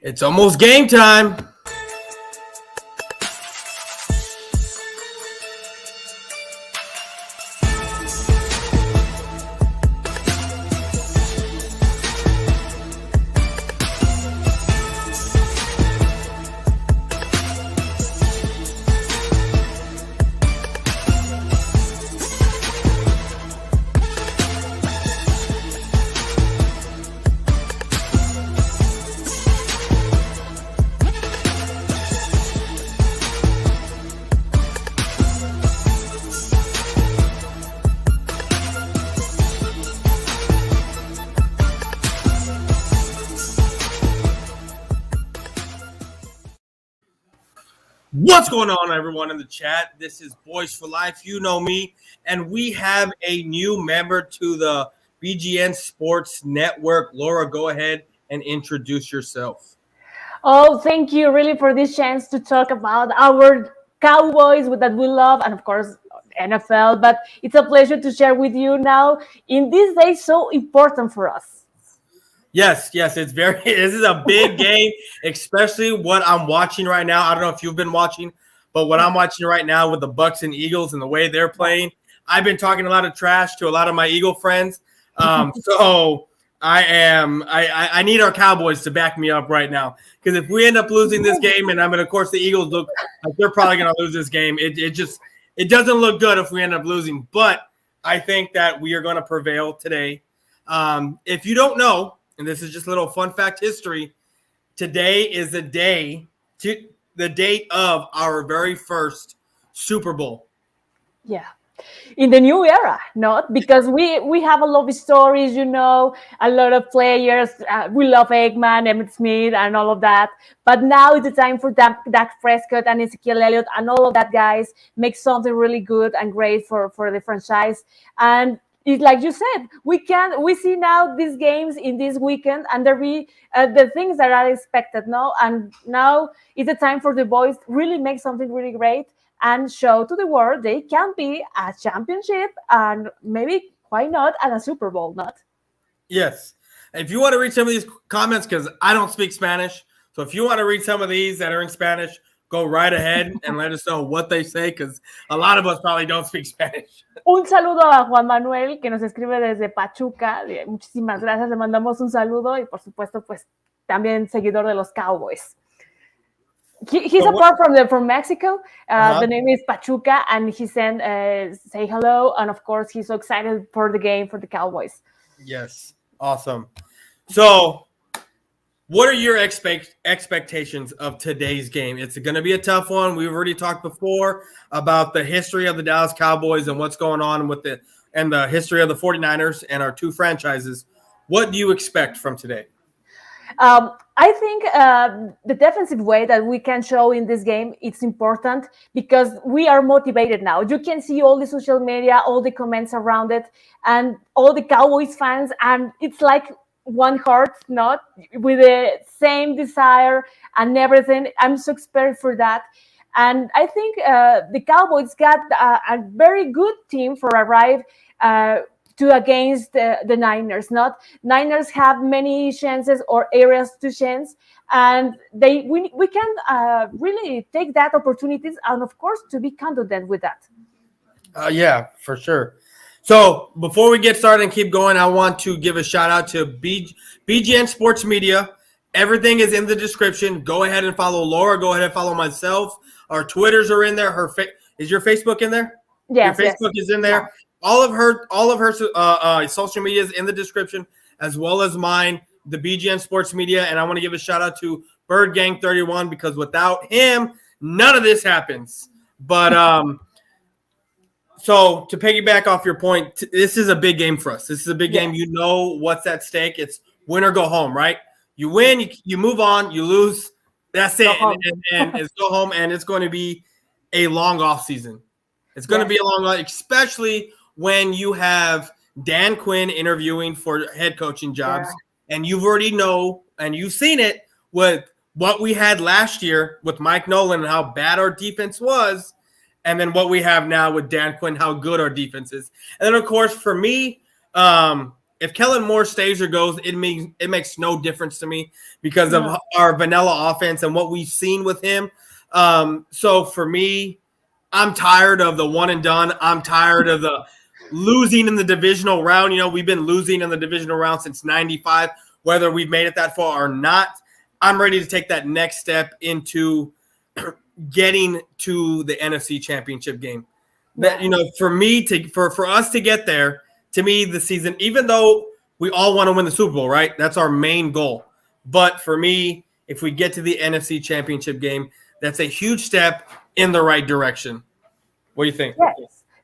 It's almost game time. What's going on, everyone in the chat? This is Boys for Life. You know me, and we have a new member to the BGN Sports Network. Laura, go ahead and introduce yourself. Oh, thank you really for this chance to talk about our Cowboys that we love, and of course NFL. But it's a pleasure to share with you now in this day so important for us. Yes, it's very. This is a big game, especially what I'm watching right now. I don't know if you've been watching, but what I'm watching right now with the Bucks and Eagles and the way they're playing, I've been talking a lot of trash to a lot of my Eagle friends. So I need our Cowboys to back me up right now, because if we end up losing this game, and of course the Eagles look like they're probably going to lose this game. It doesn't look good if we end up losing, but I think that we are going to prevail today. If you don't know. And this is just a little fun fact history. Today is the date of our very first Super Bowl. Yeah. In the new era, not because we have a lot of stories, a lot of players. We love Eggman, Emmitt Smith, and all of that. But now it's the time for Dak Prescott and Ezekiel Elliott and all of that guys make something really good and great for the franchise. And it's like you said, we see now these games in this weekend, and there be the things that are expected now. And now it's the time for the boys really make something really great and show to the world they can be a championship and maybe why not at a Super Bowl, not? Yes. If you want to read some of these comments, because I don't speak Spanish, so if you want to read some of these that are in Spanish, go right ahead and let us know what they say, because a lot of us probably don't speak Spanish. Un saludo a Juan Manuel, que nos escribe desde Pachuca. Muchísimas gracias, le mandamos un saludo y por supuesto, pues también seguidor de los Cowboys. He's apart from Mexico. The name is Pachuca, and he sent say hello, and of course he's so excited for the game for the Cowboys. Yes, awesome. So, what are your expectations of today's game? It's going to be a tough one. We've already talked before about the history of the Dallas Cowboys and what's going on with the history of the 49ers and our two franchises. What do you expect from today? I think the defensive way that we can show in this game, it's important because we are motivated now. You can see all the social media, all the comments around it, and all the Cowboys fans, and it's like one heart, not with the same desire and everything. I'm so excited for that. And I think the Cowboys got a very good team for arrive to against the Niners. Not Niners have many chances or areas to chance, and we can really take that opportunities and of course to be confident with that. Yeah, for sure. So before we get started and keep going, I want to give a shout out to BGN Sports Media. Everything is in the description. Go ahead and follow Laura. Go ahead and follow myself. Our Twitters are in there. Is your Facebook in there? Yes. Your Facebook is in there. Yeah. All of her social media is in the description, as well as mine, the BGN Sports Media. And I want to give a shout out to Bird Gang 31 because without him, none of this happens. But so to piggyback off your point, this is a big game for us. This is a big game. You know what's at stake. It's win or go home, right? You win, you move on. You lose, that's it. And it's go home, and it's going to be a long off season. It's going to be a long off, especially when you have Dan Quinn interviewing for head coaching jobs, and you've already know and you've seen it with what we had last year with Mike Nolan and how bad our defense was. And then what we have now with Dan Quinn, how good our defense is. And then, of course, for me, if Kellen Moore stays or goes, it makes no difference to me because of Yeah. our vanilla offense and what we've seen with him. So for me, I'm tired of the one and done. I'm tired of the losing in the divisional round. You know, we've been losing in the divisional round since '95, whether we've made it that far or not. I'm ready to take that next step into getting to the NFC Championship game. That, you know, for me to for us to get there, to me, the season, even though we all want to win the Super Bowl, right? That's our main goal. But for me, if we get to the NFC Championship game, that's a huge step in the right direction. What do you think?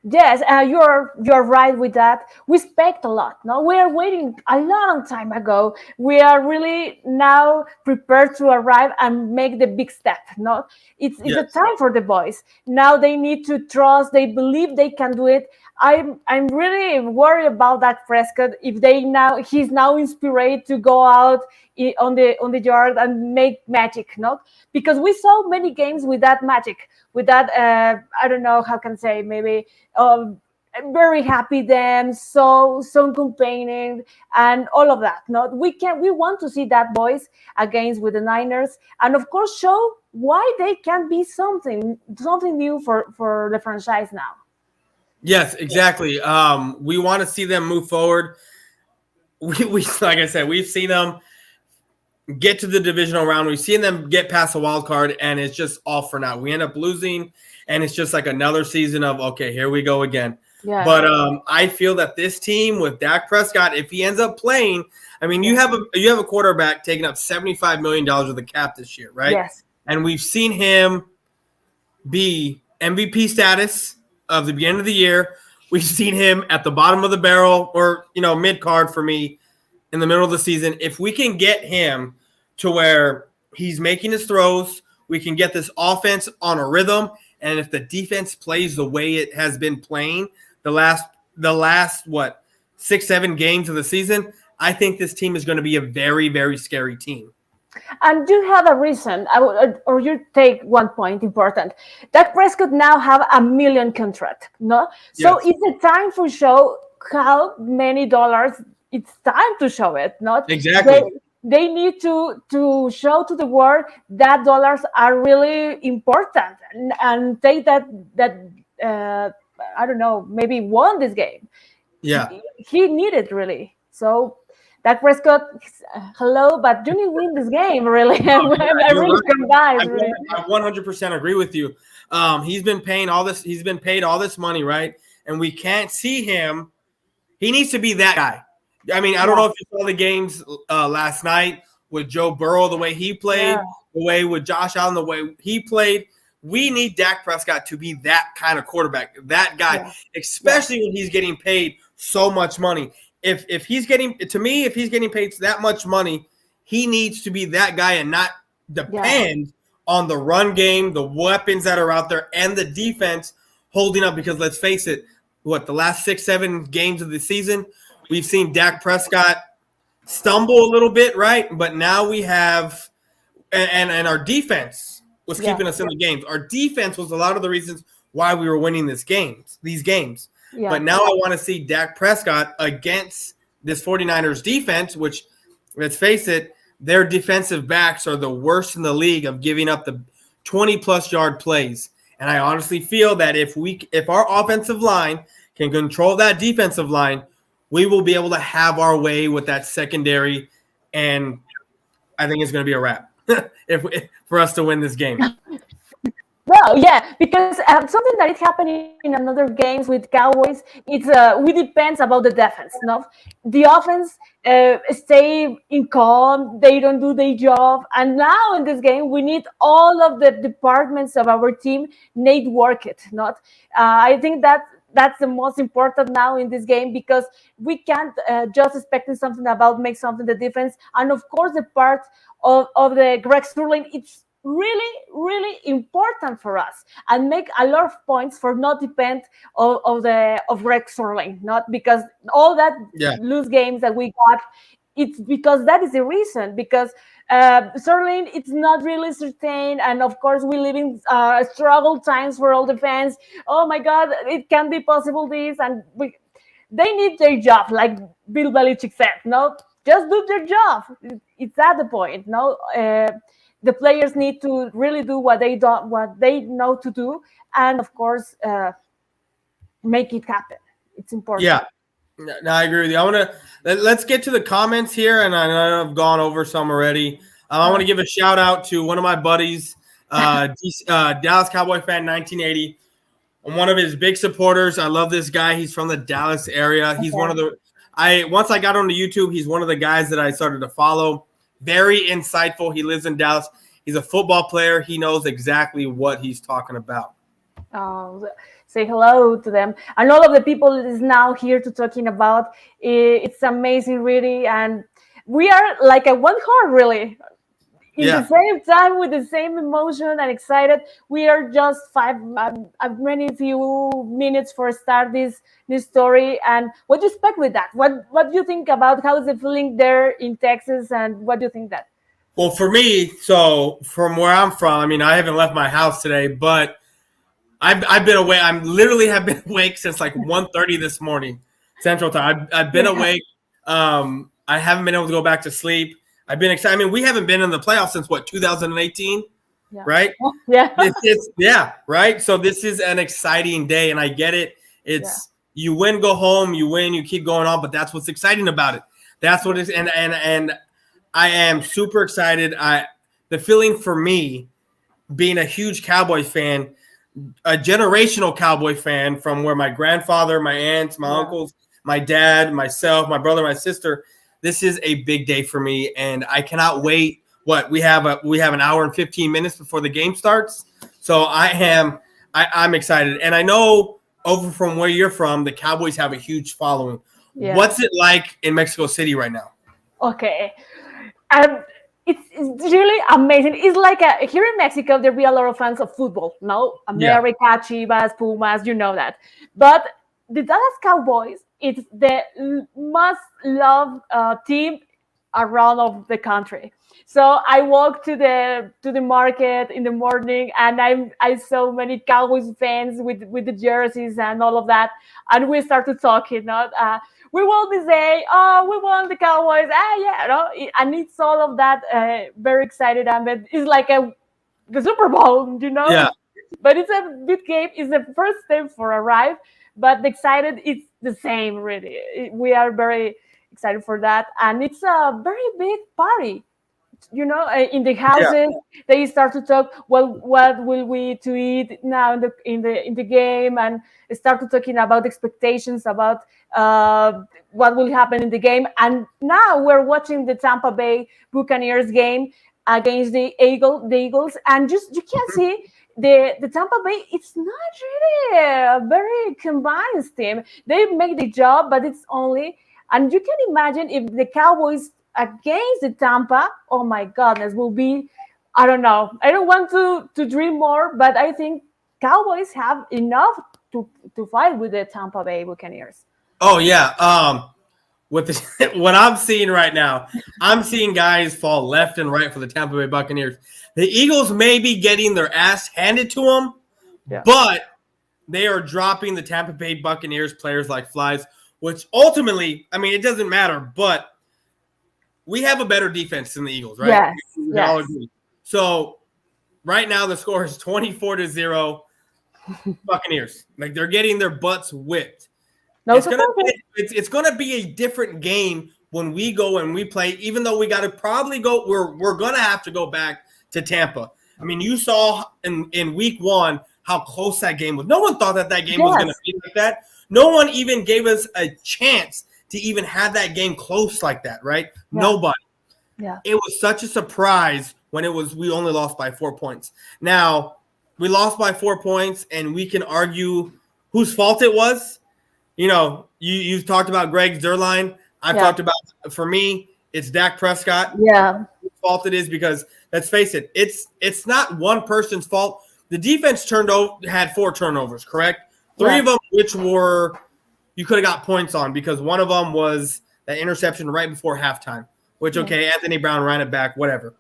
Yes, you're right with that. We expect a lot. No, we are waiting a long time ago. We are really now prepared to arrive and make the big step. No, it's a time for the boys. Now they need to trust. They believe they can do it. I'm really worried about that Prescott. If he's now inspired to go out on the yard and make magic. No, because we saw many games with that magic, with that I don't know how can say, maybe very happy them, so complaining and all of that. No, we want to see that boys against with the Niners, and of course show why they can be something new for the franchise now. Yes, exactly. We want to see them move forward. We like I said, we've seen them get to the divisional round. We've seen them get past the wild card, and it's just all for now. We end up losing, and it's just like another season of, okay, here we go again. Yeah. But I feel that this team with Dak Prescott, if he ends up playing, I mean, you have a quarterback taking up $75 million of the cap this year, right? Yes. And we've seen him be MVP status of the beginning of the year. We've seen him at the bottom of the barrel, or, you know, mid card for me in the middle of the season. If we can get him to where he's making his throws, we can get this offense on a rhythm. And if the defense plays the way it has been playing the last 6-7 games of the season, I think this team is going to be a very, very scary team. And you have a reason, or you take one point important. Dak Prescott now have $1 million contract, no? So it's a time for show how many dollars. It's time to show it, not exactly. They need to show to the world that dollars are really important, and take that I don't know, maybe won this game. Yeah, he needed really. So Dak Prescott, hello, but you need to win this game, really. I really convinced. Really. I 100% agree with you. He's been paying all this. He's been paid all this money, right? And we can't see him. He needs to be that guy. I mean, I don't know if you saw the games last night with Joe Burrow, the way he played, the way with Josh Allen, the way he played. We need Dak Prescott to be that kind of quarterback, that guy, especially when he's getting paid so much money. If he's getting paid that much money, he needs to be that guy and not depend on the run game, the weapons that are out there, and the defense holding up. Because let's face it, the last 6-7 games of the season, we've seen Dak Prescott stumble a little bit, right? But now we have, and our defense was keeping us in the games. Our defense was a lot of the reasons why we were winning these games. Yeah. But now I want to see Dak Prescott against this 49ers defense, which, let's face it, their defensive backs are the worst in the league of giving up the 20-plus yard plays. And I honestly feel that if our offensive line can control that defensive line, we will be able to have our way with that secondary, and I think it's going to be a wrap for us to win this game. Well, yeah, because something that is happening in another games with Cowboys, we depends about the defense. No, the offense stay in calm. They don't do their job, and now in this game, we need all of the departments of our team need work it. Not, I think that's the most important now in this game, because we can't just expecting something about make something the defense, and of course the part of the Greg Sterling, it's really, really important for us and make a lot of points for not depend of Greg Sterling, not because all that lose games that we got. It's because that is the reason, because Sterling, it's not really certain, and of course we live in struggle times for all the fans. Oh my God, it can be possible this, and they need their job, like Bill Belichick said. No, just do their job. It's at the point. No, the players need to really do what they know to do, and of course, make it happen. It's important. Yeah. No, I agree with you. Let's get to the comments here, and I know I've gone over some already. I want to give a shout out to one of my buddies, Dallas Cowboy fan 1980. I'm one of his big supporters. I love this guy. He's from the Dallas area. He's one of the once I got onto YouTube, he's one of the guys that I started to follow. Very insightful. He lives in Dallas. He's a football player. He knows exactly what he's talking about. Say hello to them, and all of the people is now here to talking about. It's amazing, really, and we are like a one heart, really. In the same time, with the same emotion and excited. We are just few minutes for start this story. And what do you expect with that? What do you think about how is the feeling there in Texas, and what do you think that? Well, for me, so from where I'm from, I mean, I haven't left my house today, but I've been awake. I literally have been awake since like 1:30 this morning, Central Time. I've been awake. I haven't been able to go back to sleep. I've been excited. I mean, we haven't been in the playoffs since 2018, right? Yeah. Right. So this is an exciting day, and I get it. It's you win, go home, you win, you keep going on, but that's what's exciting about it. That's what it is, and I am super excited. The feeling for me, being a huge Cowboys fan, a generational Cowboy fan from where my grandfather, my aunts, my uncles, my dad, myself, my brother, my sister. This is a big day for me, and I cannot wait. We have an hour and 15 minutes before the game starts, so I'm excited. And I know over from where you're from, the Cowboys have a huge following. Yeah. What's it like in Mexico City right now? Okay, it's really amazing. It's like here in Mexico, there be a lot of fans of football. No, America, Chivas, Pumas, you know that, but the Dallas Cowboys, it's the most loved team around of the country. So I walked to the market in the morning, and I saw many Cowboys fans with the jerseys and all of that, and we started talking. We won this day. Oh, we won the Cowboys. And it's all of that. Very excited, and it's like the Super Bowl, Yeah. But it's a big game. It's the first step for arrive. But the excited, it's the same, really. We are very excited for that. And it's a very big party. In the houses, they start to talk, well, what will we to eat now in the game? And start to talking about expectations, about what will happen in the game. And now we're watching the Tampa Bay Buccaneers game against the Eagles. And just you can see the Tampa Bay, it's not really a very combined team. They make the job, but it's only, and you can imagine if the Cowboys against the Tampa, oh my goodness, will be, I don't know. I don't want to dream more, but I think Cowboys have enough to fight with the Tampa Bay Buccaneers. Oh yeah. What I'm seeing right now, I'm seeing guys fall left and right for the Tampa Bay Buccaneers. The Eagles may be getting their ass handed to them, but they are dropping the Tampa Bay Buccaneers players like flies, which ultimately, I mean, it doesn't matter, but we have a better defense than the Eagles, right? Yes. We all agree. So right now the score is 24-0 Buccaneers. Like they're getting their butts whipped. It's gonna be a different game when we go and we play, even though we gotta probably go, we're gonna have to go back to Tampa. I mean, you saw in week 1 how close that game was. No one thought that game was gonna be like that. No one even gave us a chance to even have that game close like that, right? Yeah. Nobody. Yeah. It was such a surprise when we only lost by 4 points. Now, we lost by 4 points, and we can argue whose fault it was. You've talked about Greg Zuerlein. I've talked about, for me, it's Dak Prescott. Yeah. Whose fault it is, because let's face it, it's not one person's fault. The defense had 4 turnovers, correct? 3 of them, which were you could have got points on, because one of them was that interception right before halftime, which, Anthony Brown ran it back, whatever.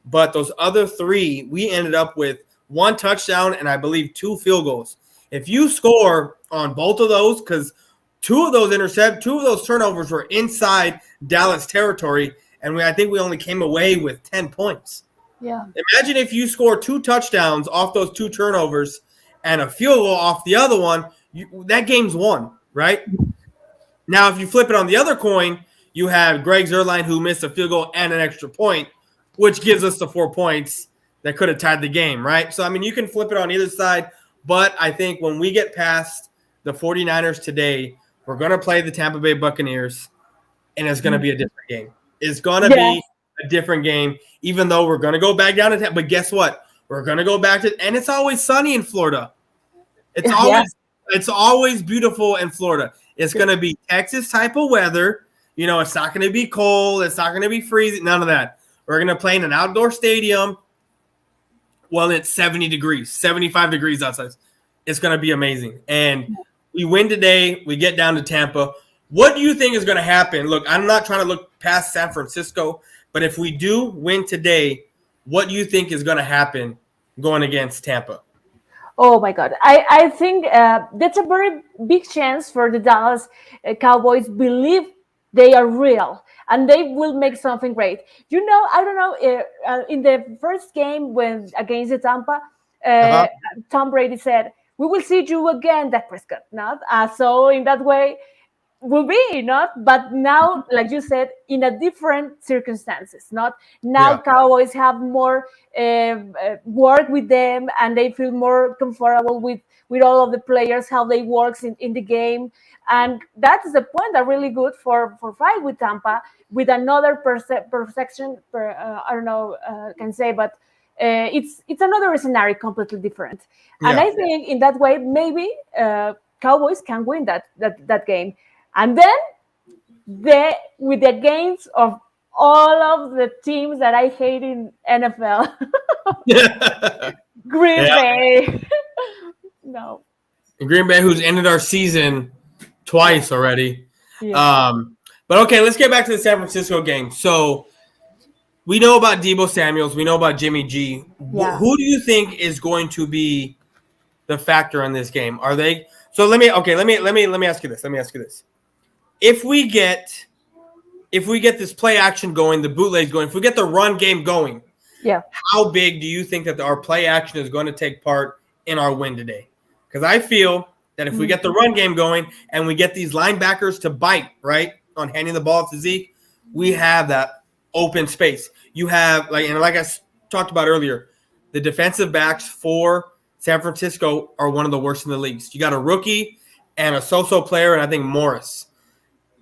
But those other 3, we ended up with 1 touchdown and I believe 2 field goals. If you score on both of those, because Two of those turnovers were inside Dallas territory, and I think we only came away with 10 points. Yeah. Imagine if you score 2 touchdowns off those 2 turnovers and a field goal off the other one, that game's won, right? Now, if you flip it on the other coin, you have Greg Zuerlein who missed a field goal and an extra point, which gives us the 4 points that could have tied the game, right? So, I mean, you can flip it on either side, but I think when we get past the 49ers today, we're going to play the Tampa Bay Buccaneers, and it's going to be a different game. It's going to be a different game, even though we're going to go back down to Tampa. But guess what? We're going to go back to – and it's always sunny in Florida. It's always beautiful in Florida. It's going to be Texas type of weather. You know, it's not going to be cold. It's not going to be freezing. None of that. We're going to play in an outdoor stadium. Well, it's 70 degrees, 75 degrees outside. It's going to be amazing. And we win today. We get down to Tampa. What do you think is going to happen? Look, I'm not trying to look past San Francisco, but if we do win today, what do you think is going to happen going against Tampa? Oh my God. I think that's a very big chance for the Dallas Cowboys believe they are real and they will make something great. You know, I don't know, in the first game against the Tampa, Tom Brady said, "We will see you again, Dak Prescott." Not so in that way, will be not, but now, like you said, in a different circumstances. Not now, Cowboys have more work with them, and they feel more comfortable with all of the players, how they works in the game, and that is the point that really good for fight with Tampa with another perception. I don't know, can say, but. It's another scenario completely different, and I think in that way maybe Cowboys can win that game, and then with the games of all of the teams that I hate in NFL, Green Bay, no, Green Bay, who's ended our season twice already. But okay, let's get back to the San Francisco game. So. We know about DEEBO Samuels. We know about Jimmy G. Yeah. Who do you think is going to be the factor in this game? Are they? So let me ask you this. If we get this play action going, the bootlegs going, if we get the run game going, how big do you think that our play action is going to take part in our win today? Because I feel that if we get the run game going and we get these linebackers to bite right on handing the ball to Zeke, we have that open space. You have, like I talked about earlier, the defensive backs for San Francisco are one of the worst in the league. You got a rookie and a so-so player, and I think Morris.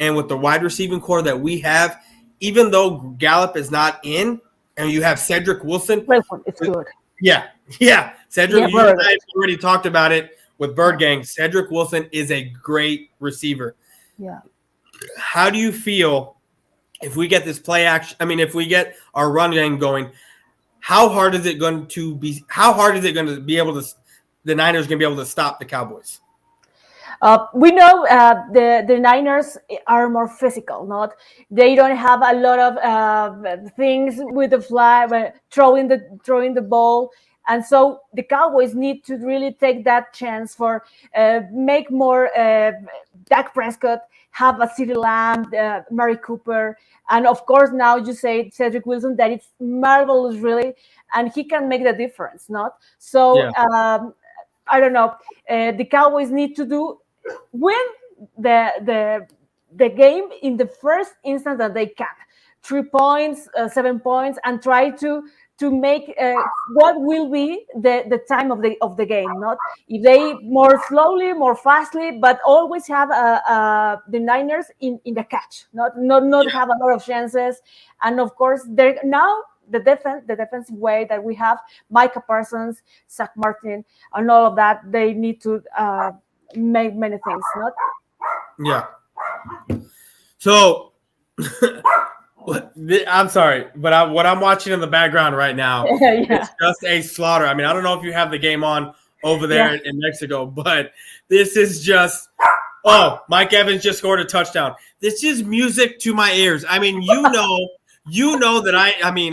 And with the wide receiving core that we have, even though Gallup is not in, and you have Cedric Wilson. It's good. Yeah. Cedric, you guys already talked about it with Bird Gang. Cedric Wilson is a great receiver. Yeah. How do you feel if we get this play action? I mean, if we get our run game going, how hard is it going to be? How hard is it going to be able to? The Niners going to be able to stop the Cowboys? We know the Niners are more physical. They don't have a lot of things with the fly, throwing the ball. And so the Cowboys need to really take that chance for make more Dak Prescott, have a CeeDee Lamb, Mari Cooper, and of course now you say Cedric Wilson, that it's marvelous really, and he can make the difference. So I don't know. The Cowboys need to win the game in the first instant that they can. 3 points, 7 points, and try to make what will be the time of the game. Not if they more slowly, more fastly, but always have the Niners in the catch. Not have a lot of chances. And of course, now the defensive way that we have, Micah Parsons, Zach Martin, and all of that, they need to make many things. Not. Yeah. So. I'm sorry, but what I'm watching in the background right now is just a slaughter. I mean, I don't know if you have the game on over there in Mexico, but this is just – Mike Evans just scored a touchdown. This is music to my ears. I mean, you know that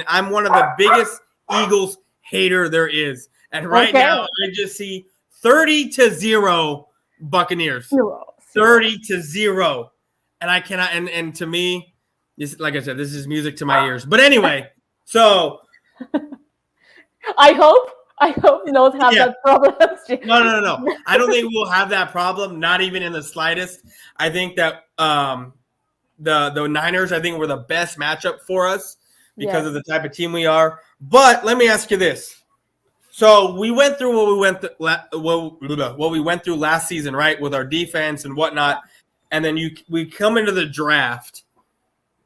I'm one of the biggest Eagles hater there is. And right now I just see 30-0 Buccaneers. 30-0. And I cannot, and to me, this, like I said, this is music to my ears. But anyway, so I hope not have that problem. No. I don't think we'll have that problem, not even in the slightest. I think that the Niners, I think, were the best matchup for us because of the type of team we are. But let me ask you this. So we went through what we went through last season, right, with our defense and whatnot, and then we come into the draft.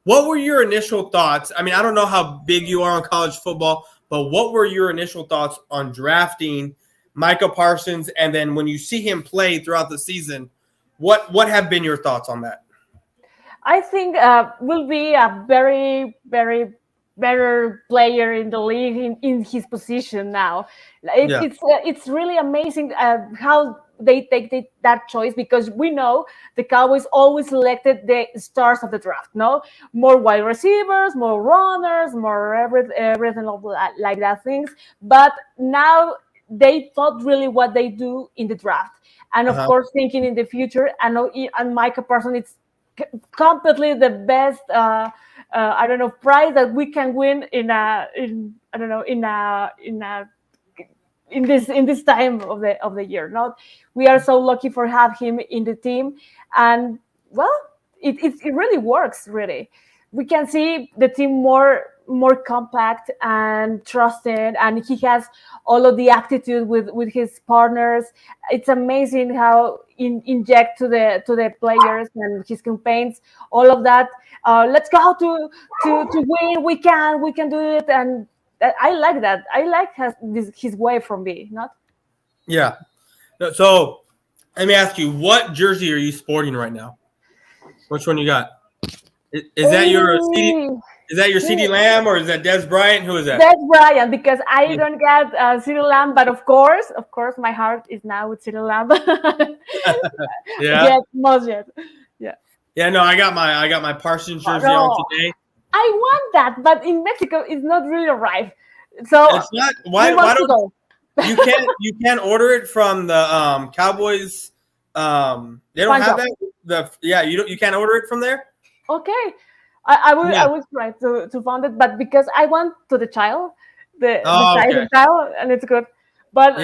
What were your initial thoughts? I mean, I don't know how big you are on college football, but what were your initial thoughts on drafting Micah Parsons, and then when you see him play throughout the season, what have been your thoughts on that? I think will be a very, very better player in the league in his position now. It's really amazing how they take that choice, because we know the Cowboys always selected the stars of the draft. No, more wide receivers, more runners, more everything like that things. But now they thought really what they do in the draft, and of course thinking in the future. And Micah Parsons, it's completely the best prize that we can win in this time of the year. Not, we are so lucky for have him in the team, and well, it really works. Really, we can see the team more compact and trusted, and he has all of the attitude with his partners. It's amazing how inject to the players and his campaigns, all of that. Let's go to win. We can do it, and I like that. I like his way from me. Not. Yeah. So let me ask you, what jersey are you sporting right now? Which one you got? Is that your CD? Is that your CeeDee Lamb, or is that Des Bryant? Who is that? Des Bryant, because I don't get CeeDee Lamb, but of course, my heart is now with CeeDee Lamb. Yeah. Yeah. No, I got my Parsons jersey on today. I want that, but in Mexico, it's not really arrived. So it's not. Why don't you can't order it from the Cowboys? They don't have that. You can't order it from there. Okay. I will try to find it, but because I want to the child, the child, and it's good. But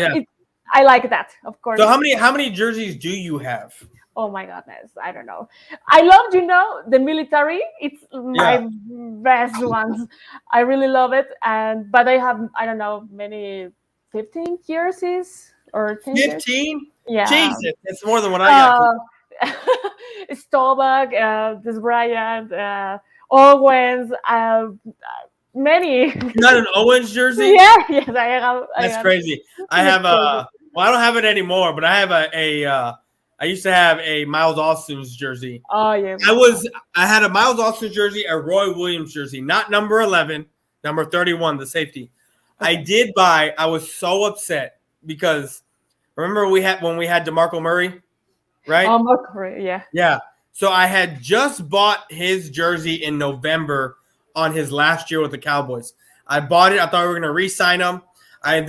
I like that, of course. So how many jerseys do you have? Oh my goodness, I don't know. I love, the military. It's my best ones. I really love it, but I have, I don't know, many 15 jerseys or 10 15. Yeah, Jesus, it's more than what I got. Staubach, Des Bryant, Owens, many. Not an Owens jersey? Yes, I have. That's crazy. I have I don't have it anymore, but I have I used to have a Miles Austin's jersey. Oh yeah. I had a Miles Austin jersey, a Roy Williams jersey, not number 11, number 31, the safety. Okay. I was so upset because remember when we had DeMarco Murray, right? Oh, Murray, yeah. Yeah. So I had just bought his jersey in November on his last year with the Cowboys. I bought it. I thought we were going to re-sign him. I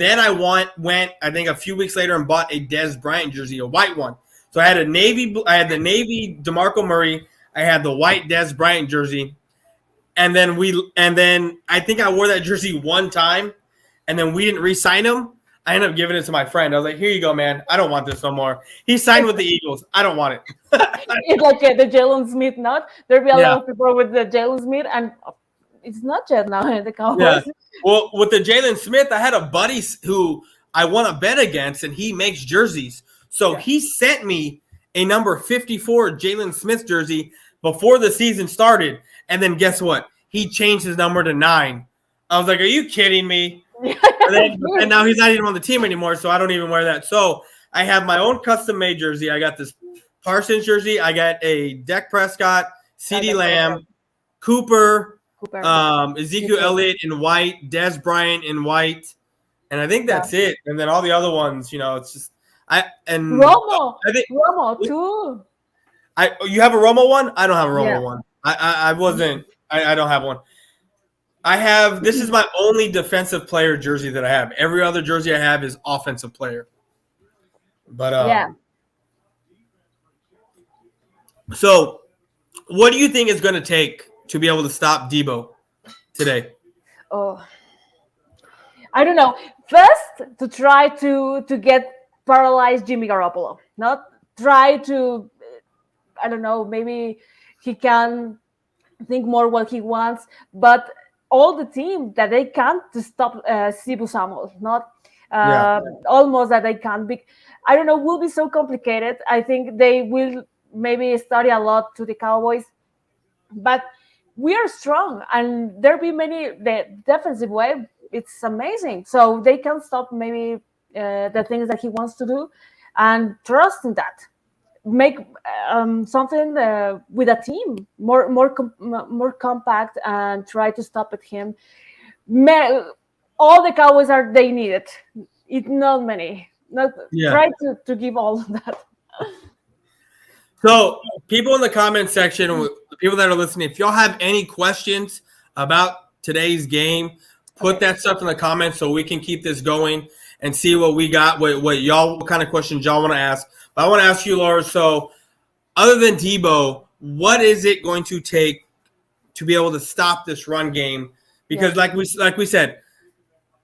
went, I think a few weeks later, and bought a Des Bryant jersey, a white one. So I had the navy DeMarco Murray. I had the white Des Bryant jersey. And then I think I wore that jersey one time, and then we didn't re-sign him. I ended up giving it to my friend. I was like, here you go, man. I don't want this no more. He signed with the Eagles. I don't want it. It's like the Jalen Smith, not? There'll be a lot of people with the Jalen Smith, and it's not yet now the Cowboys. Yeah. Well, with the Jalen Smith, I had a buddy who I won a bet against, and he makes jerseys. So he sent me a number 54 Jalen Smith jersey before the season started. And then guess what? He changed his number to 9. I was like, are you kidding me? And now he's not even on the team anymore, so I don't even wear that. So I have my own custom-made jersey. I got this Parsons jersey. I got a Dak Prescott, CeeDee Lamb, Cooper, Ezekiel Elliott in white, Des Bryant in white, and I think that's it. And then all the other ones, it's just Romo. I think Romo too. You have a Romo one? I don't have a Romo one. I wasn't. I don't have one. This is my only defensive player jersey that I have. Every other jersey I have is offensive player. But So, what do you think is going to take to be able to stop DEEBO today? Oh, I don't know. First, to try to get paralyzed Jimmy Garoppolo. Not try to. I don't know. Maybe he can think more what he wants, but all the team that they can't to stop Sibu Samuel. Not Yeah. almost that they can't be. I don't know. Will be so complicated. I think they will maybe study a lot to the Cowboys, but we are strong, and there be many the defensive way. It's amazing, so they can stop maybe the things that he wants to do, and trust in that. Make something with a team more compact and try to stop at him. All the Cowboys are they need it. It not many. Not Yeah. try to give all of that. So, people in the comment section, the people that are listening, if y'all have any questions about today's game, put that stuff in the comments so we can keep this going and see what we got, what kind of questions y'all want to ask. But I want to ask you, Laura, so other than DEEBO, what is it going to take to be able to stop this run game? Because like we said,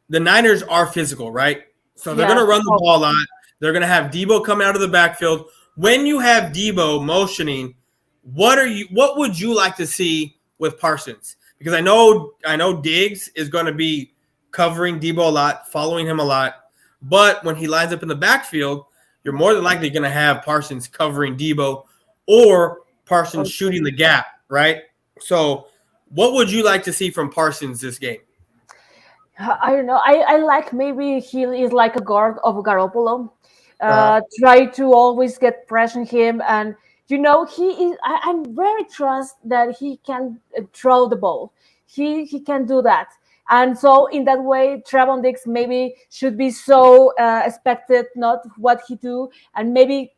the Niners are physical, right? So they're going to run the ball a lot. They're going to have DEEBO coming out of the backfield. When you have DEEBO motioning, what would you like to see with Parsons? Because I know Diggs is going to be covering DEEBO a lot, following him a lot. But when he lines up in the backfield, you're more than likely going to have Parsons covering DEEBO or Parsons shooting the gap, right? So what would you like to see from Parsons this game? I don't know. I like maybe he is like a guard of Garoppolo. Try to always get pressure on him, and he is. I'm very trust that he can throw the ball. He can do that, and so in that way, Trevon Diggs maybe should be so expected, not what he do, and maybe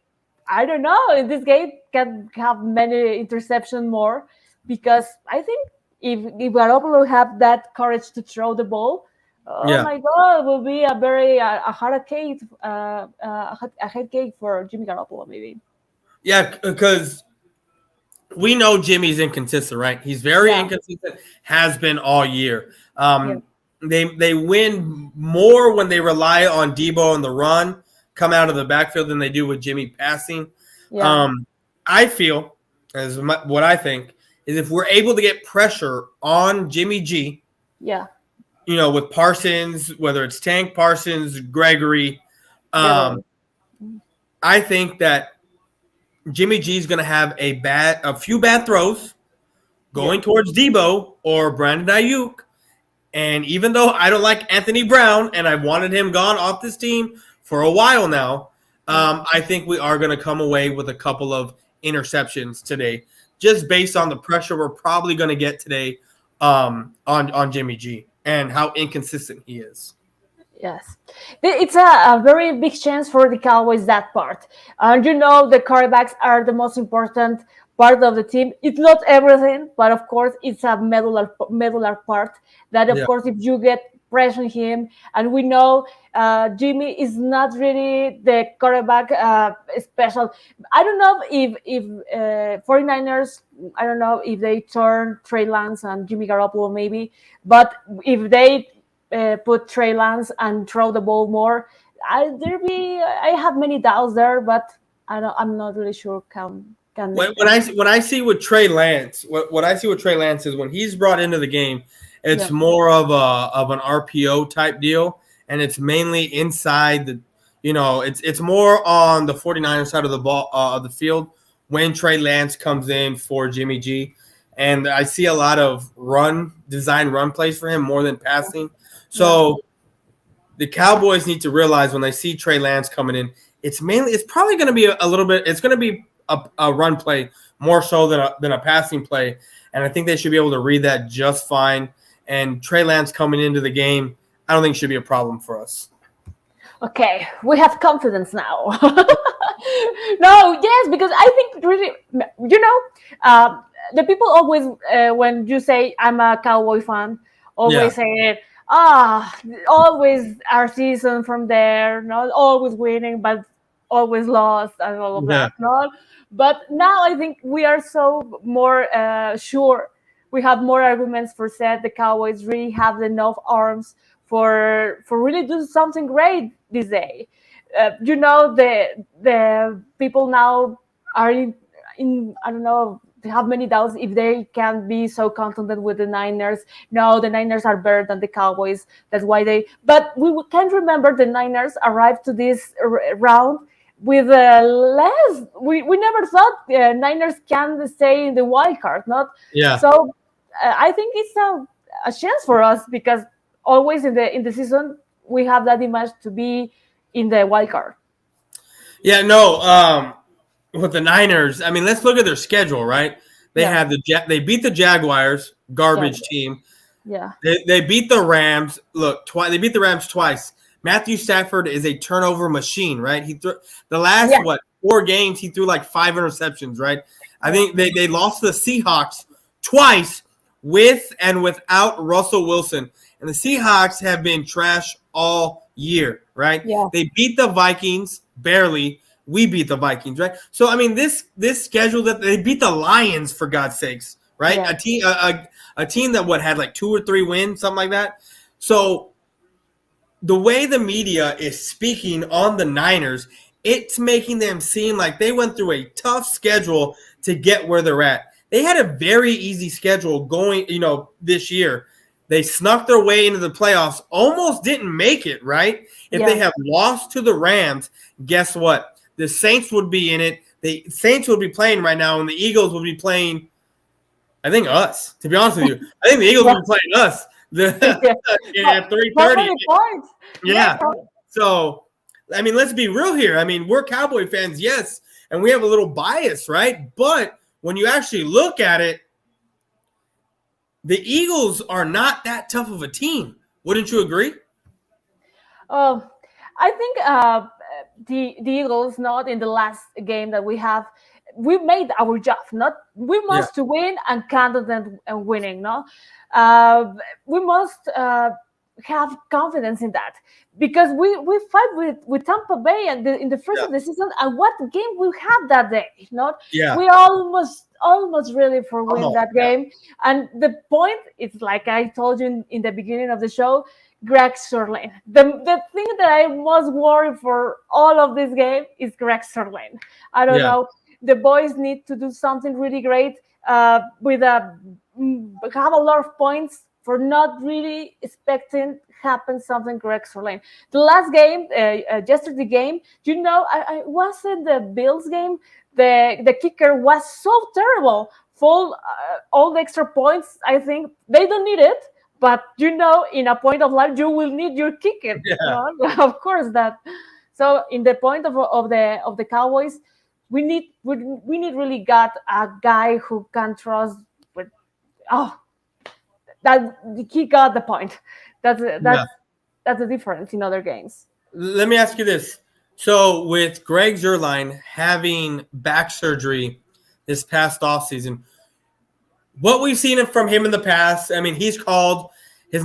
I don't know in this game can have many interception more, because I think if Garoppolo have that courage to throw the ball, oh my God, it will be a very a hard cake, a head cake for Jimmy Garoppolo maybe. Yeah, because we know Jimmy's inconsistent, right? He's very inconsistent, has been all year. They win more when they rely on DEEBO and the run come out of the backfield than they do with Jimmy passing. I feel, what I think, is if we're able to get pressure on Jimmy G, with Parsons, whether it's Tank, Parsons, Gregory, I think that Jimmy G is going to have a few bad throws going towards DEEBO or Brandon Ayuk. And even though I don't like Anthony Brown and I wanted him gone off this team for a while now, I think we are going to come away with a couple of interceptions today, just based on the pressure we're probably going to get today on Jimmy G and how inconsistent he is. Yes, it's a very big chance for the Cowboys, that part. And the quarterbacks are the most important part of the team. It's not everything, but of course, it's a medular part that, of course, if you get pressure on him, and we know Jimmy is not really the quarterback special. I don't know if 49ers, I don't know if they turn Trey Lance and Jimmy Garoppolo maybe, but if they put Trey Lance and throw the ball more, I have many doubts there, but I'm not really sure can when I see with Trey Lance, what I see with Trey Lance is when he's brought into the game, it's more of an RPO type deal, and it's mainly inside the, it's more on the 49ers side of the ball of the field when Trey Lance comes in for Jimmy G, and I see a lot of run plays for him more than passing. So the Cowboys need to realize when they see Trey Lance coming in, it's probably going to be a little bit. It's going to be a run play more so than a passing play, and I think they should be able to read that just fine. And Trey Lance coming into the game, I don't think should be a problem for us. Okay, we have confidence now. No, yes, because I think really, the people always, when you say I'm a Cowboy fan, always say, always our season from there, not always winning, but always lost and all of Yeah. that. No, but now I think we are so more sure. We have more arguments for said the Cowboys really have enough arms for really do something great this day. The people now are in I don't know, they have many doubts if they can be so confident with the Niners. No, the Niners are better than the Cowboys. That's why they. But we can remember the Niners arrived to this round with less. We never thought Niners can stay in the wild card. Not Yeah. so. I think it's a chance for us because always in the season we have that image to be in the wild card. Yeah, no. With the Niners, I mean, let's look at their schedule, right? They have they beat the Jaguars, garbage team. Yeah. They beat the Rams. Look, they beat the Rams twice. Matthew Stafford is a turnover machine, right? He threw the last 4 games. He threw like 5 interceptions, right? I think they lost to the Seahawks twice with and without Russell Wilson, and the Seahawks have been trash all year, right? Yeah. They beat the Vikings barely. We beat the Vikings, right? So I mean, this schedule that they beat the Lions for God's sakes, right? Yeah. A team that had like 2 or 3 wins, something like that. So the way the media is speaking on the Niners, it's making them seem like they went through a tough schedule to get where they're at. They had a very easy schedule going, this year. They snuck their way into the playoffs, almost didn't make it, right? If they have lost to the Rams, guess what? The Saints would be in it. The Saints would be playing right now, and the Eagles would be playing, I think, us, to be honest with you. I think the Eagles would be playing us at 3:30. Yeah. So, I mean, let's be real here. I mean, we're Cowboy fans, yes, and we have a little bias, right? But when you actually look at it, the Eagles are not that tough of a team. Wouldn't you agree? I think the Eagles, not in the last game that we have, we made our job. Not we must to win and confident and winning. No, we must have confidence in that because we fight with Tampa Bay and in the first of the season. And what game we have that day? Not we almost really for win that game. And the point is like I told you in the beginning of the show. Greg Sirlein. The thing that I was worried for all of this game is Greg Sirlein. I don't know. The boys need to do something really great have a lot of points for not really expecting happen something Greg Sirlein. The last game, yesterday game, I was in the Bills game. The kicker was so terrible. Full all the extra points. I think they don't need it. But in a point of life, you will need your kicker. Of course that. So in the point of the Cowboys, we need really got a guy who can trust. That he got the point. That's the difference in other games. Let me ask you this: so with Greg Zuerlein having back surgery this past offseason, what we've seen from him in the past, I mean, his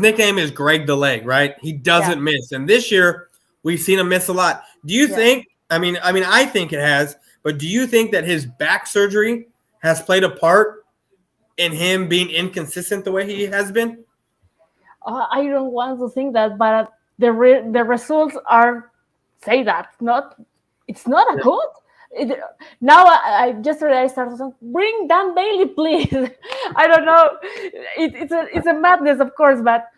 nickname is Greg the Leg, right? He doesn't miss. And this year, we've seen him miss a lot. Do you think, I think it has, but do you think that his back surgery has played a part in him being inconsistent the way he has been? I don't want to think that, but the results say that. It's not a good. Now I just realized bring Dan Bailey, please. I don't know. It's a madness, of course, but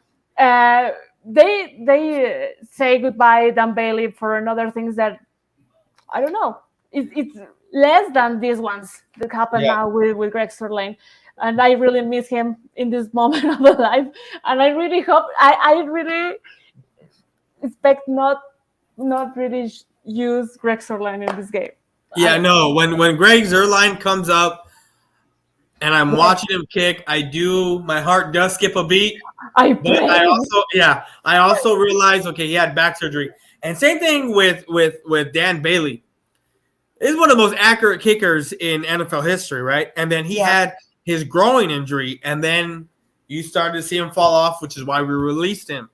they say goodbye Dan Bailey for another things that I don't know. It's less than these ones that happen now with Greg Sirlein, and I really miss him in this moment of the life. And I really hope I really expect not really use Greg Sirlein in this game. Yeah, no. When Greg Zuerlein comes up and I'm watching him kick, my heart does skip a beat. I also realize, okay, he had back surgery. And same thing with Dan Bailey. He's one of the most accurate kickers in NFL history, right? And then he had his groin injury, and then you started to see him fall off, which is why we released him.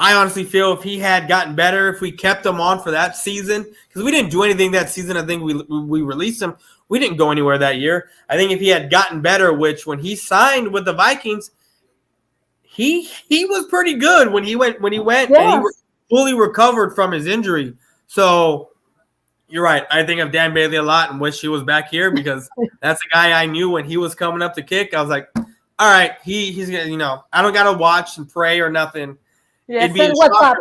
I honestly feel if he had gotten better, if we kept him on for that season, because we didn't do anything that season. I think we released him. We didn't go anywhere that year. I think if he had gotten better, which when he signed with the Vikings, he was pretty good when he went Yes. and he fully recovered from his injury. So you're right. I think of Dan Bailey a lot and wish he was back here because that's a guy I knew when he was coming up to kick. I was like, all right, he's gonna, I don't gotta watch and pray or nothing. Yes, and what's up?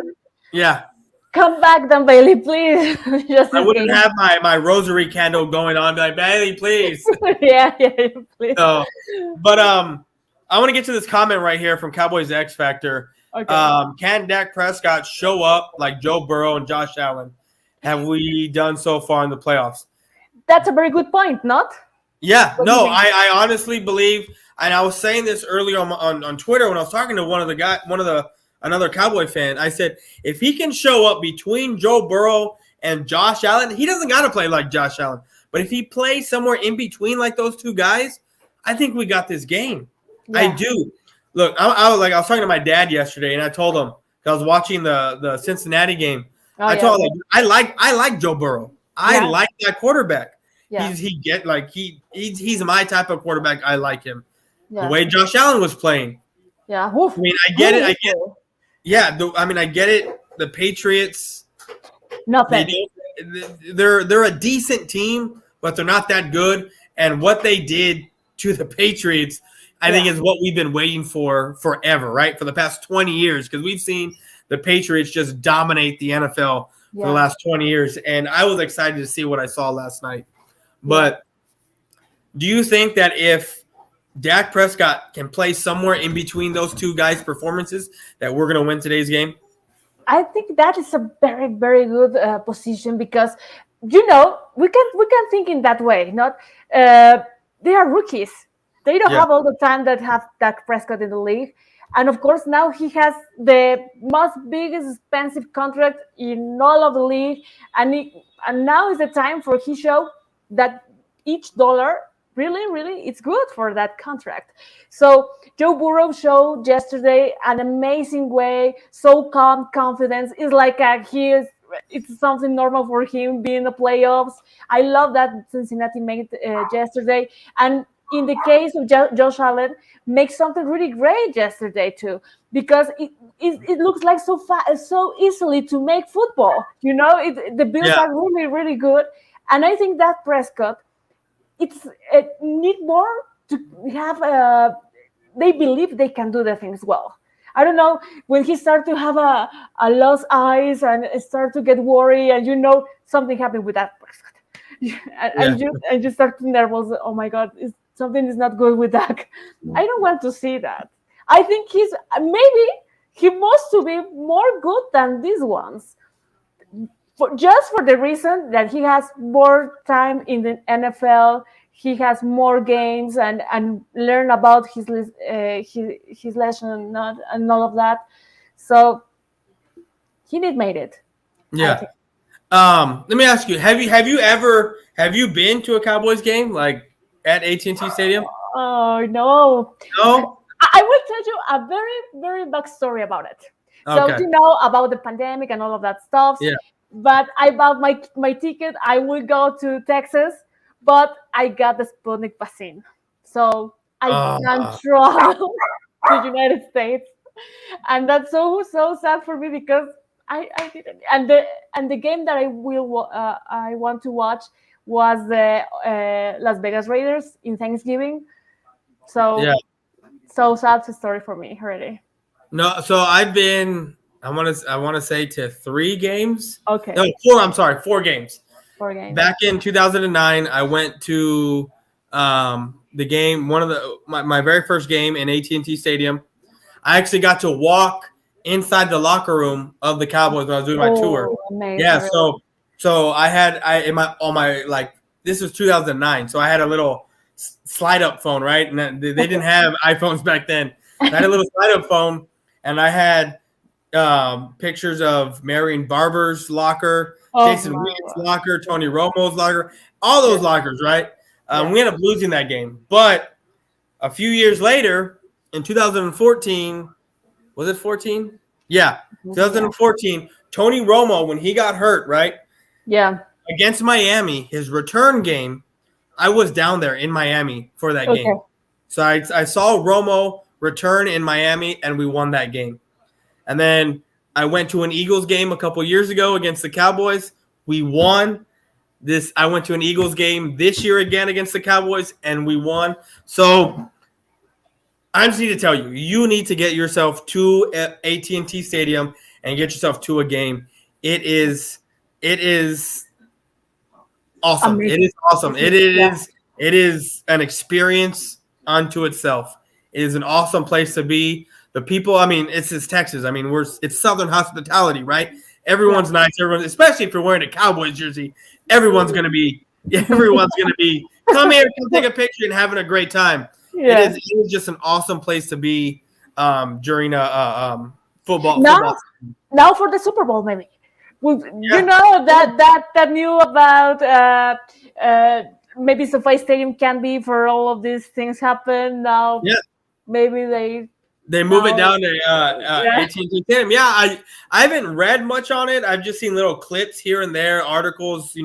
Yeah. Come back, Dan Bailey, please. Just I wouldn't have my rosary candle going on. Like, Bailey, please. yeah, please. So, but I want to get to this comment right here from Cowboys X Factor. Okay. Can Dak Prescott show up like Joe Burrow and Josh Allen? Have we done so far in the playoffs? That's a very good point, not? Yeah. What do No, you think? I honestly believe, and I was saying this earlier on Twitter when I was talking to another Cowboy fan. I said, if he can show up between Joe Burrow and Josh Allen, he doesn't got to play like Josh Allen. But if he plays somewhere in between like those two guys, I think we got this game. Yeah. I do. Look, I was talking to my dad yesterday, and I told him I was watching the Cincinnati game. I told him I like Joe Burrow. I like that quarterback. Yeah. He's my type of quarterback. I like him. Yeah. The way Josh Allen was playing. Yeah. Oof. I mean, I get it. Yeah, I get it. The Patriots, Nothing. they're a decent team, but they're not that good. And what they did to the Patriots, I think, is what we've been waiting for forever, right? For the past 20 years, because we've seen the Patriots just dominate the NFL for the last 20 years. And I was excited to see what I saw last night. But do you think that if Dak Prescott can play somewhere in between those two guys' performances, that we're going to win today's game? I think that is a very, very good position because, we can think in that way. Not they are rookies. They don't have all the time that have Dak Prescott in the league. And of course, now he has the most biggest expensive contract in all of the league. And now is the time for he show that each dollar really it's good for that contract. So Joe Burrow showed yesterday an amazing way, so calm, confidence. It's like it's something normal for him being in the playoffs. I love that Cincinnati made yesterday. And in the case of Josh Allen, makes something really great yesterday too, because it looks like so easily to make football. The Bills are really, really good. And I think that Prescott, it need more to have they believe they can do the things well. I don't know, when he started to have a lost eyes and start to get worried, and something happened with that Prescott, and you start to nervous. Oh my God, something is not good with that. I don't want to see that. I think he must to be more good than these ones. Just for the reason that he has more time in the NFL, he has more games and learn about his lesson and all of that. So he did made it. Yeah. Let me ask you: Have you been to a Cowboys game like at AT&T Stadium? Oh no. No. I will tell you a very, very back story about it. Okay. So about the pandemic and all of that stuff. Yeah. But I bought my ticket. I will go to Texas, but I got the Sputnik vaccine, so I can't travel to the United States, and that's so sad for me because I didn't. And the game that I want to watch was the Las Vegas Raiders in Thanksgiving. So so sad story for me already. No, so I've been. I want to say to 3 games. Okay. No, 4. I'm sorry, 4 games. 4 games. Back in 2009, I went to the game. My very first game in AT&T Stadium. I actually got to walk inside the locker room of the Cowboys when I was doing my tour. Amazing. Yeah. So this was 2009. So I had a little slide up phone, right? And they didn't have iPhones back then. I had a little slide up phone, and I had pictures of Marion Barber's locker, Jason Witten's locker, Tony Romo's locker, all those lockers, right? We ended up losing that game. But a few years later, in 2014, was it 14? Yeah, 2014. Tony Romo, when he got hurt, right? Yeah. Against Miami, his return game, I was down there in Miami for that game. So I saw Romo return in Miami, and we won that game. And then I went to an Eagles game a couple years ago against the Cowboys. We won. I went to an Eagles game this year again against the Cowboys, and we won. So I just need to tell you, you need to get yourself to AT&T Stadium and get yourself to a game. It is awesome. Amazing. It is awesome. It is an experience unto itself. It is an awesome place to be. The people, I mean, it's Texas. I mean, it's Southern hospitality, right? Everyone's nice. Everyone, especially if you're wearing a Cowboys jersey, everyone's gonna be come here, come take a picture and having a great time. Yeah. It is just an awesome place to be during a football. Now for the Super Bowl, maybe. You know that knew about maybe SoFi Stadium can be for all of these things happen now. Yeah, maybe they move it down to AT&T Stadium. Yeah, I haven't read much on it. I've just seen little clips here and there, articles,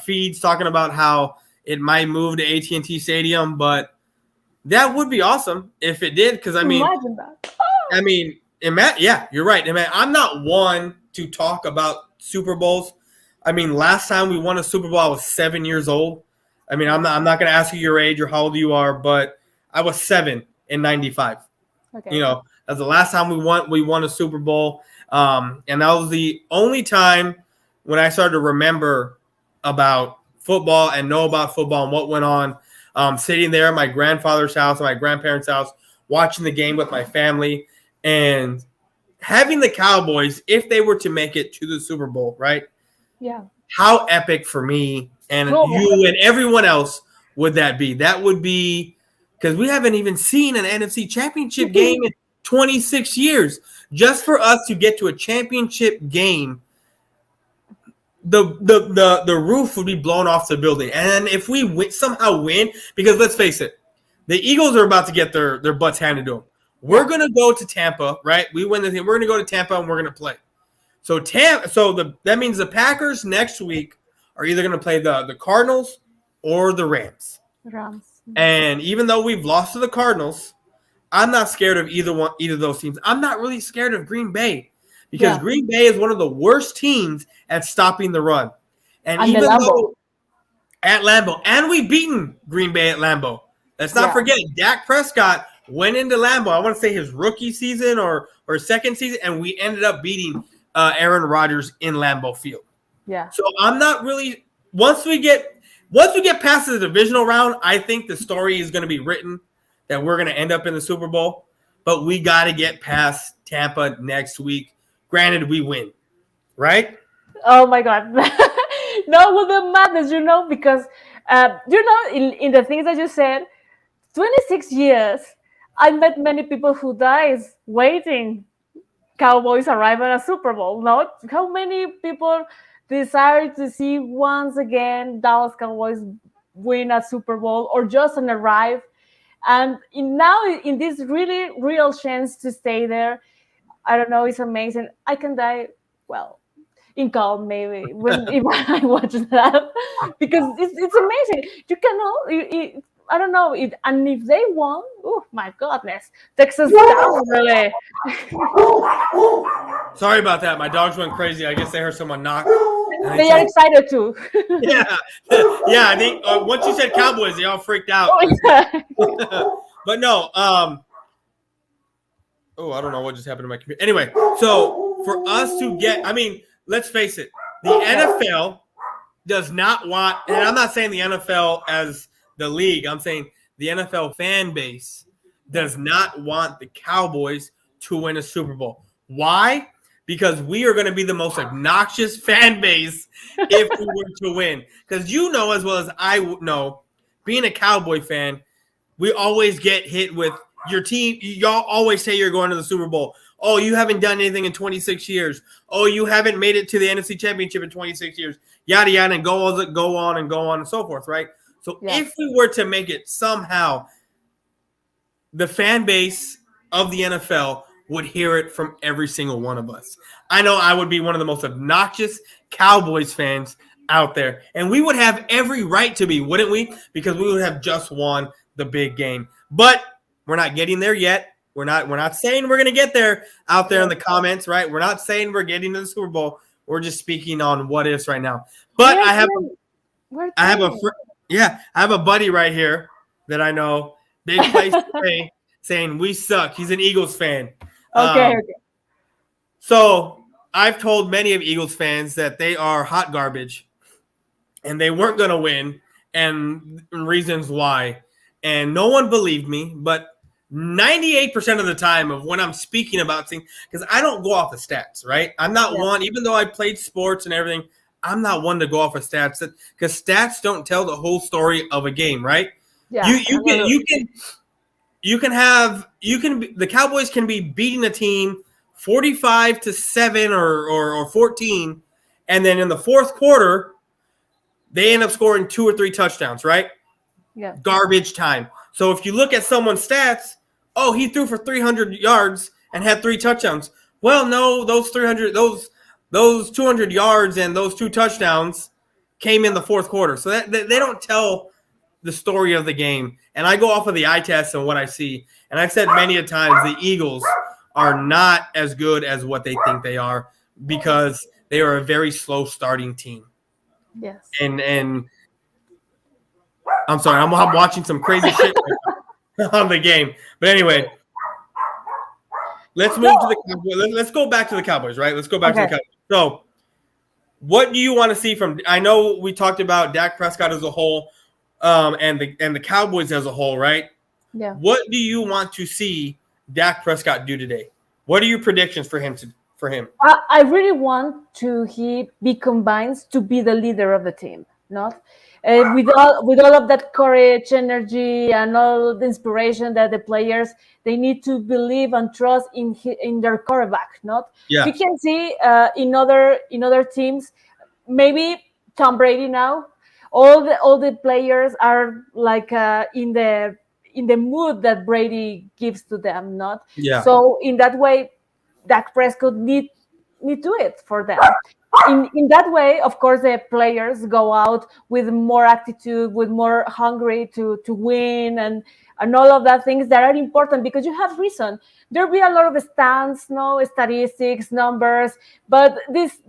feeds talking about how it might move to AT&T Stadium, but that would be awesome if it did. Because imagine that. Yeah, you're right. I'm not one to talk about Super Bowls. Last time we won a Super Bowl, I was 7 years old. I'm not going to ask you your age or how old you are, but I was 7 in '95. Okay. That's the last time we won a Super Bowl, and that was the only time when I started to remember about football and know about football and what went on. Sitting there at my grandfather's house and my grandparents' house, watching the game with my family, and having the Cowboys, if they were to make it to the Super Bowl, right? Yeah. How epic for me and you and everyone else would that be? That would be, because we haven't even seen an NFC championship game in 26 years. Just for us to get to a championship game, the roof would be blown off the building. And if we somehow win, because let's face it, the Eagles are about to get their butts handed to them. We're going to go to Tampa, right? We win the thing. We're going to go to Tampa and we're going to play. So that means the Packers next week are either going to play the Cardinals or the Rams. And even though we've lost to the Cardinals, I'm not scared of either of those teams. I'm not really scared of Green Bay because Green Bay is one of the worst teams at stopping the run. And even though at Lambeau, and we've beaten Green Bay at Lambeau. Let's not forget, Dak Prescott went into Lambeau, I want to say his rookie season or second season, and we ended up beating Aaron Rodgers in Lambeau Field. Yeah. So I'm not really once we get past the divisional round, I think the story is going to be written that we're going to end up in the Super Bowl. But we got to get past Tampa next week. Granted, we win, right? Oh my God! No, with the madness, because in the things that you said, 26 years. I met many people who dies waiting Cowboys arrive at a Super Bowl. Not how many people desire to see once again Dallas Cowboys win a Super Bowl or just arrive. And now in this really real chance to stay there, I don't know, it's amazing. I can die, in calm maybe if I watch that because it's amazing. You cannot. I don't know. And if they won, oh my goodness, Texas down really. Sorry about that. My dogs went crazy. I guess they heard someone knock. They are excited too. Yeah. I think once you said Cowboys, they all freaked out. Oh, yeah. But no. I don't know what just happened to my computer. Anyway, so for us to get, let's face it, the NFL does not want, and I'm not saying the NFL as the league, I'm saying the NFL fan base does not want the Cowboys to win a Super Bowl. Why? Because we are going to be the most obnoxious fan base if we were to win. Because as well as I know, being a Cowboy fan, we always get hit with your team. Y'all always say you're going to the Super Bowl. Oh, you haven't done anything in 26 years. Oh, you haven't made it to the NFC Championship in 26 years. Yada, yada, and go on and so forth, right? So if we were to make it somehow, the fan base of the NFL would hear it from every single one of us. I know I would be one of the most obnoxious Cowboys fans out there. And we would have every right to be, wouldn't we? Because we would have just won the big game. But we're not getting there yet. We're not saying we're going to get there out there in the comments, right? We're not saying we're getting to the Super Bowl. We're just speaking on what ifs right now. But I have a buddy right here that I know, big place today, saying we suck. He's an Eagles fan. Okay. So I've told many of Eagles fans that they are hot garbage and they weren't going to win, and reasons why. And no one believed me, but 98% of the time of when I'm speaking about things, because I don't go off of stats, right? I'm not one, even though I played sports and everything, I'm not one to go off of stats, because stats don't tell the whole story of a game, right? Yeah. The Cowboys can be beating a team 45-7 or 14, and then in the fourth quarter, they end up scoring 2 or 3 touchdowns, right? Yeah. Garbage time. So if you look at someone's stats, oh, he threw for 300 yards and had 3 touchdowns. Well, no, those 200 yards and those 2 touchdowns came in the fourth quarter. So that they don't tell the story of the game. And I go off of the eye test and what I see. And I've said many a times the Eagles are not as good as what they think they are because they are a very slow starting team. Yes. And I'm sorry, I'm watching some crazy shit on the game. But anyway, let's move to the Cowboys. Let's go back to the Cowboys, right? Let's go back to the Cowboys. So, what do you want to see from? I know we talked about Dak Prescott as a whole, and the Cowboys as a whole, right? Yeah. What do you want to see Dak Prescott do today? What are your predictions for him? I really want he be combined to be the leader of the team, not with all of that courage, energy, and all the inspiration that the players they need to believe and trust in their quarterback. Not you can see in other teams, maybe Tom Brady now. All the players are like in the mood that Brady gives to them. Not so in that way. Dak Prescott need do it for them. In that way, of course, the players go out with more attitude, with more hungry to win, and all of that things that are important because you have reason. There'll be a lot of stats, statistics, numbers, but these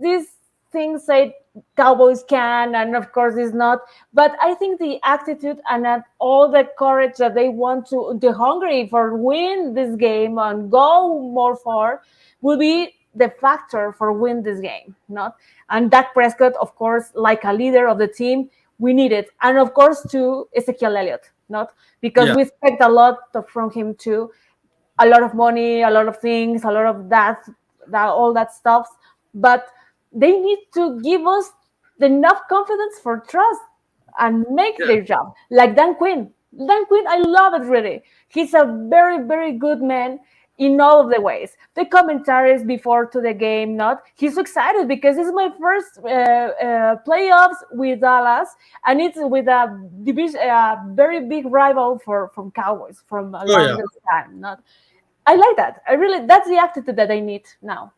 things say Cowboys can, and of course it's not. But I think the attitude and all the courage that they want the hungry for win this game and go more far will be the factor for win this game, not? And Dak Prescott, of course, like a leader of the team, we need it. And of course, to Ezekiel Elliott, not? Because we expect a lot from him too. A lot of money, a lot of things, a lot of that all that stuff. But they need to give us enough confidence for trust and make their job. Like Dan Quinn. Dan Quinn, I love it really. He's a very, very good man in all of the ways. The commentaries before to the game, he's excited because it's my first playoffs with Dallas, and it's with a very big rival from Cowboys from a longer time. I like that. That's the attitude that I need now.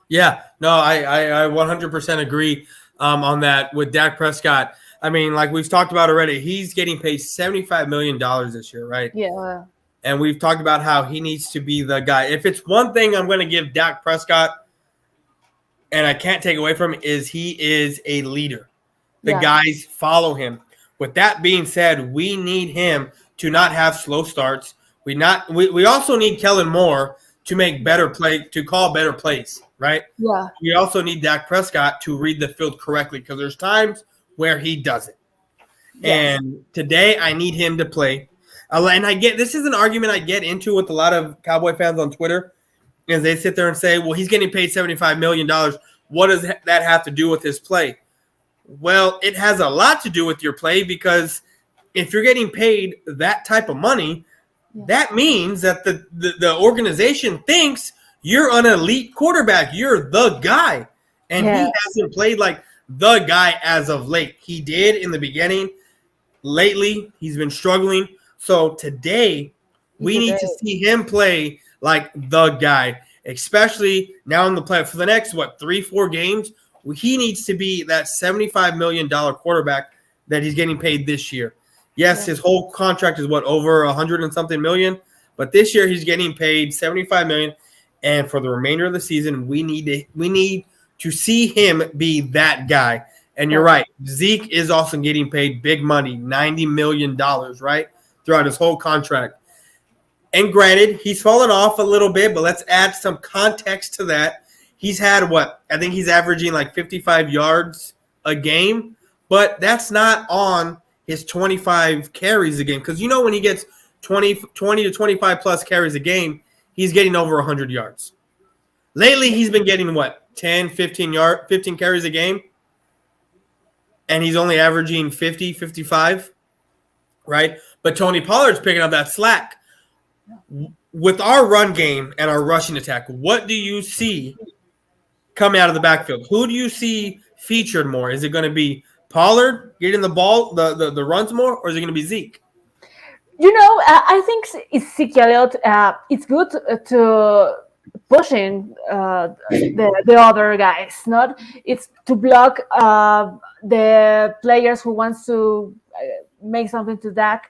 Yeah, no, I 100% agree on that with Dak Prescott. I mean, like we've talked about already, he's getting paid $75 million this year, right? Yeah. And we've talked about how he needs to be the guy. If it's one thing I'm going to give Dak Prescott, and I can't take away from him, is he is a leader. The guys follow him. With that being said, we need him to not have slow starts. We also need Kellen Moore to make to call better plays, right? Yeah. We also need Dak Prescott to read the field correctly because there's times where he doesn't. Yes. And today I need him to play. And this is an argument I get into with a lot of Cowboy fans on Twitter, is they sit there and say, well, he's getting paid $75 million. What does that have to do with his play? Well, it has a lot to do with your play because if you're getting paid that type of money, that means that the organization thinks you're an elite quarterback. You're the guy. And he hasn't played like the guy as of late. He did in the beginning. Lately, he's been struggling. So today, we need to see him play like the guy, especially now in the play for the next 3-4 games. He needs to be that $75 million quarterback that he's getting paid this year. Yes, his whole contract is over 100 and something million, but this year he's getting paid $75 million, and for the remainder of the season, we need to see him be that guy. And you're right, Zeke is also getting paid big money, $90 million, right, throughout his whole contract. And granted, he's fallen off a little bit, but let's add some context to that. He's had I think he's averaging like 55 yards a game, but that's not on his 25 carries a game. Because when he gets 20 to 25 plus carries a game, he's getting over 100 yards. Lately, he's been getting 10, 15 carries a game, and he's only averaging 50, 55, right? But Tony Pollard's picking up that slack. With our run game and our rushing attack, what do you see coming out of the backfield? Who do you see featured more? Is it going to be Pollard getting the ball, the runs more, or is it going to be Zeke? I think Zeke Elliott, it's good to pushing the other guys. It's to block the players who wants to make something to Dak.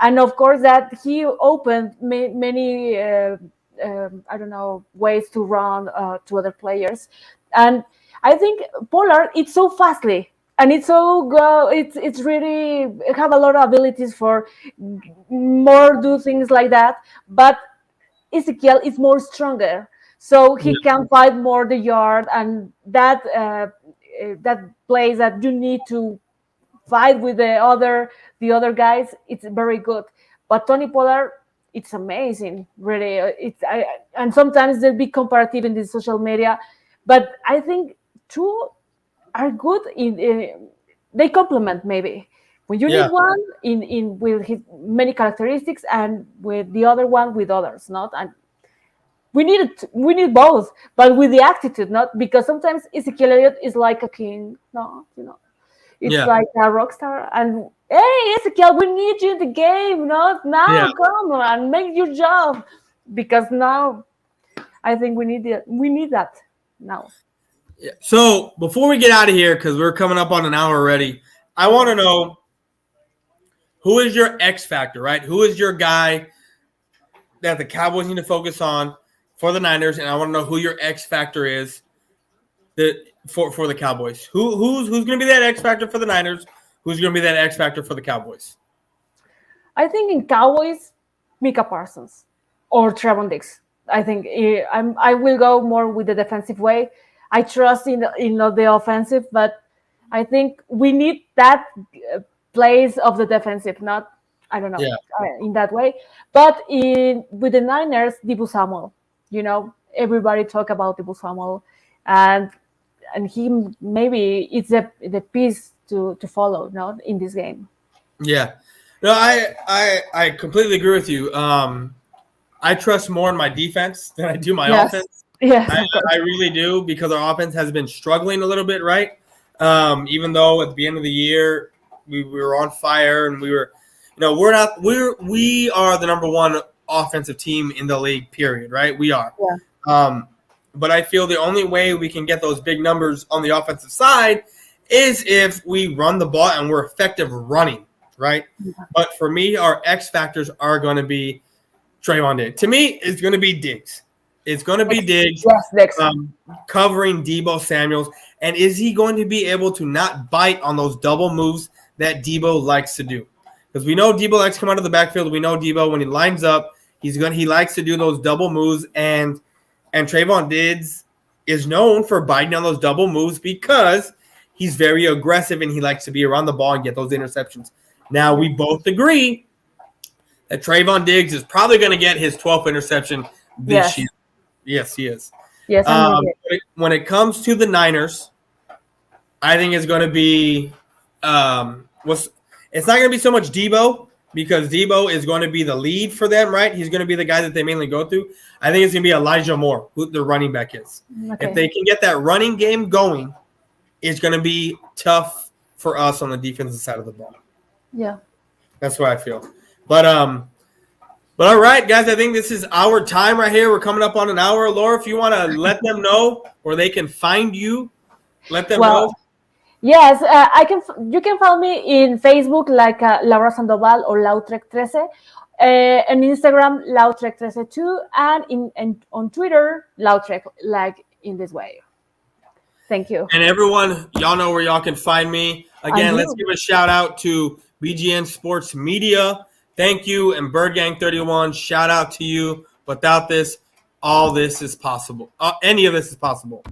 And of course, that he opened many, ways to run to other players. And I think Pollard, it's so fastly, and it's so it's really have a lot of abilities for more do things like that. But Ezekiel is more stronger, so he can fight more the yard, and that plays that you need to fight with the other guys. It's very good. But Tony Pollard, it's amazing, really. And sometimes there'll be comparative in the social media, but I think two are good they complement maybe. When you need one in with his many characteristics, and with the other one with others, and we need both, but with the attitude, not because sometimes Ezekiel Elliott is like a king, it's like a rock star, and hey, Ezekiel, we need you in the game, come on, make your job, because now I think we need that now. Yeah. So before we get out of here, because we're coming up on an hour already, I want to know, who is your X factor, right? Who is your guy that the Cowboys need to focus on for the Niners? And I want to know who your X factor is for the Cowboys. Who's going to be that X factor for the Niners? Who's going to be that X factor for the Cowboys? I think in Cowboys, Micah Parsons or Trevon Diggs. I think I will go more with the defensive way. I trust in the offensive, but I think we need that place of the defensive, in that way. But with the Niners, DEEBO Samuel, everybody talk about DEEBO Samuel, and he maybe it's the piece to follow, in this game. Yeah, no, I completely agree with you. I trust more in my defense than I do my offense. Yeah, I really do, because our offense has been struggling a little bit, right? Even though at the end of the year we were on fire, and we were, we are the number one offensive team in the league, period, right? We are. Yeah. But I feel the only way we can get those big numbers on the offensive side is if we run the ball and we're effective running, right? Yeah. But for me, our X factors are going to be Trayvon Diggs. To me, it's going to be Diggs. It's going to be Diggs, covering DEEBO Samuels. And is he going to be able to not bite on those double moves that DEEBO likes to do? Because we know DEEBO likes to come out of the backfield. We know DEEBO, when he lines up, he likes to do those double moves. And Trayvon Diggs is known for biting on those double moves because he's very aggressive and he likes to be around the ball and get those interceptions. Now, we both agree that Trayvon Diggs is probably going to get his 12th interception this year. Yes, he is. Yes. When it comes to the Niners, I think it's going to be it's not going to be so much DEEBO, because DEEBO is going to be the lead for them, right? He's going to be the guy that they mainly go through. I think it's going to be Elijah Moore, who the running back is. Okay. If they can get that running game going, it's going to be tough for us on the defensive side of the ball. Yeah. That's what I feel. But But all right, guys, I think this is our time right here. We're coming up on an hour. Laura, if you want to let them know where they can find you, let them know. Yes, I can. You can follow me in Facebook like Laura Sandoval or Lautrec13, and Instagram Lautrec13 and on Twitter Lautrec, like in this way. Thank you. And everyone, y'all know where y'all can find me. Again, let's give a shout out to BGN Sports Media. Thank you. And Bird Gang 31, shout out to you. Without this, all this is possible. Any of this is possible.